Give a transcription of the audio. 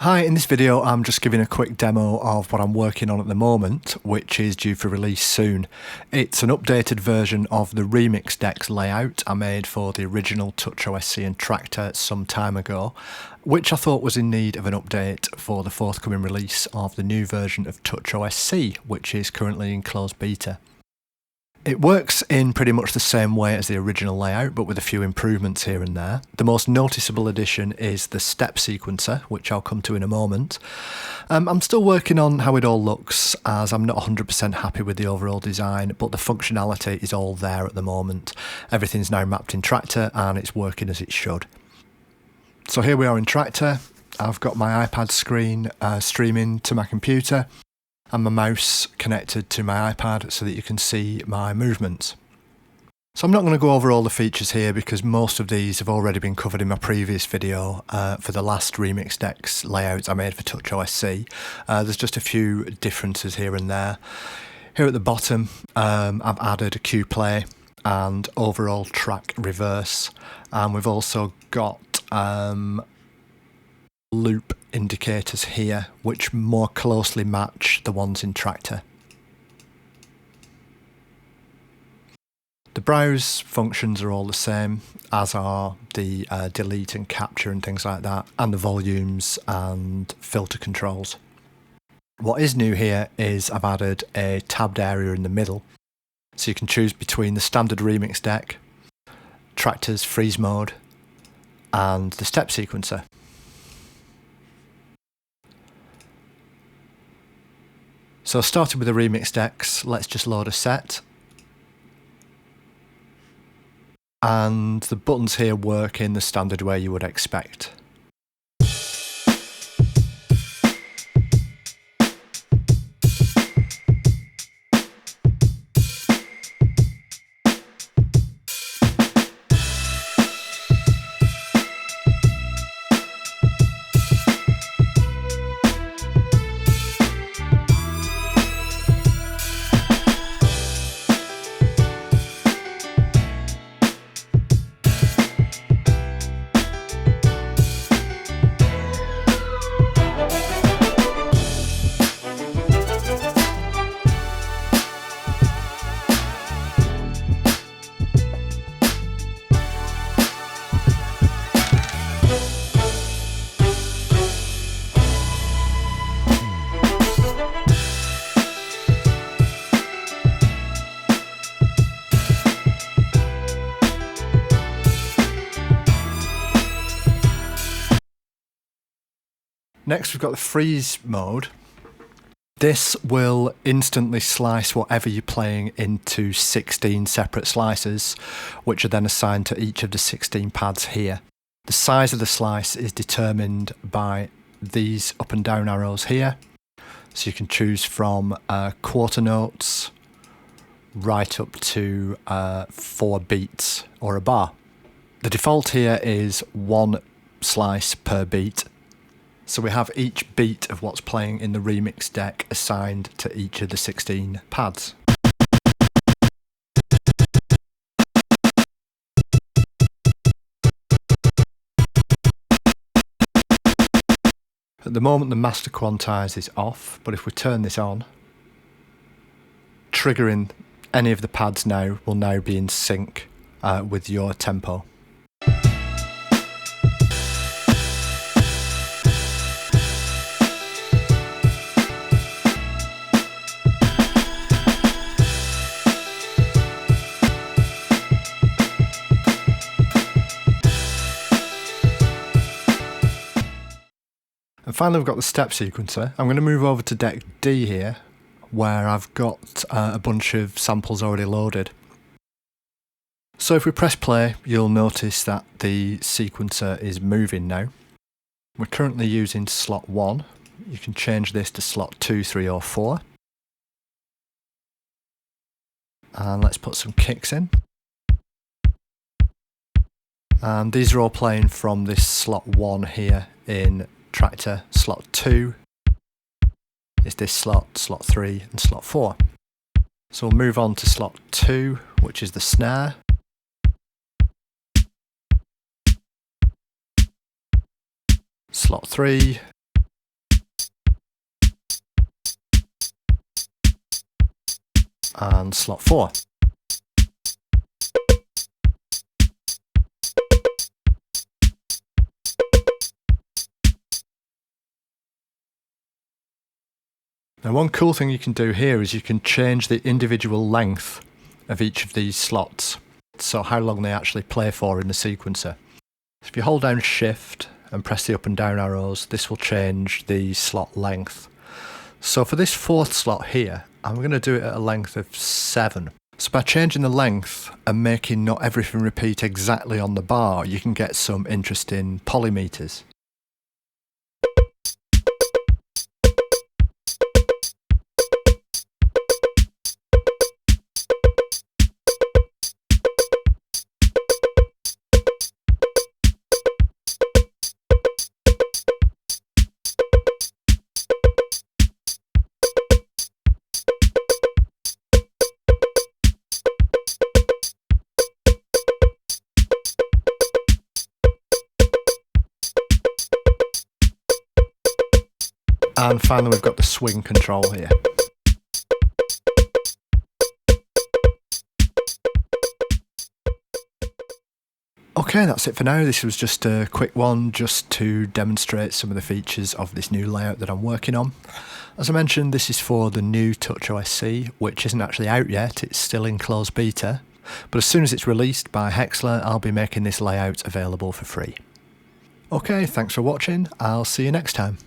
Hi, in this video I'm just giving a quick demo of what I'm working on at the moment, which is due for release soon. It's an updated version of the remix decks layout I made for the original TouchOSC and Traktor some time ago, which I thought was in need of an update for the forthcoming release of the new version of TouchOSC, which is currently in closed beta. It works in pretty much the same way as the original layout, but with a few improvements here and there. The most noticeable addition is the step sequencer, which I'll come to in a moment. I'm still working on how it all looks, as I'm not 100% happy with the overall design, but the functionality is all there at the moment. Everything's now mapped in Traktor and it's working as it should. So here we are in Traktor. I've got my iPad screen streaming to my computer, and my mouse connected to my iPad so that you can see my movements. So I'm not going to go over all the features here because most of these have already been covered in my previous video for the last remix decks layouts I made for TouchOSC. There's just a few differences here and there. Here at the bottom I've added a cue play and overall track reverse, and we've also got loop indicators here which more closely match the ones in Traktor. The browse functions are all the same, as are the delete and capture and things like that, and the volumes and filter controls. What is new here is I've added a tabbed area in the middle, so you can choose between the standard remix deck, Traktor's freeze mode, and the step sequencer. So starting with the remix decks, let's just load a set. And the buttons here work in the standard way you would expect. Next we've got the freeze mode. This will instantly slice whatever you're playing into 16 separate slices, which are then assigned to each of the 16 pads here. The size of the slice is determined by these up and down arrows here, so you can choose from quarter notes right up to 4 beats or a bar. The default here is 1 slice per beat. So we have each beat of what's playing in the remix deck assigned to each of the 16 pads. At the moment the master quantize is off, but if we turn this on, triggering any of the pads now will now be in sync with your tempo. And finally we've got the step sequencer. I'm going to move over to deck D here, where I've got a bunch of samples already loaded. So if we press play, you'll notice that the sequencer is moving now. We're currently using slot 1. You can change this to slot 2, 3 or 4. And let's put some kicks in. And these are all playing from this slot 1 here in Traktor. Slot 2 is this slot, slot 3 and slot 4. So we'll move on to slot 2, which is the snare. Slot 3 and slot 4. Now, one cool thing you can do here is you can change the individual length of each of these slots, so how long they actually play for in the sequencer. So if you hold down Shift and press the up and down arrows, this will change the slot length. So for this 4th slot here, I'm going to do it at a length of 7. So by changing the length and making not everything repeat exactly on the bar, you can get some interesting polymeters. And finally, we've got the swing control here. Okay, that's it for now. This was just a quick one just to demonstrate some of the features of this new layout that I'm working on. As I mentioned, this is for the new TouchOSC, which isn't actually out yet. It's still in closed beta. But as soon as it's released by Hexler, I'll be making this layout available for free. Okay, thanks for watching. I'll see you next time.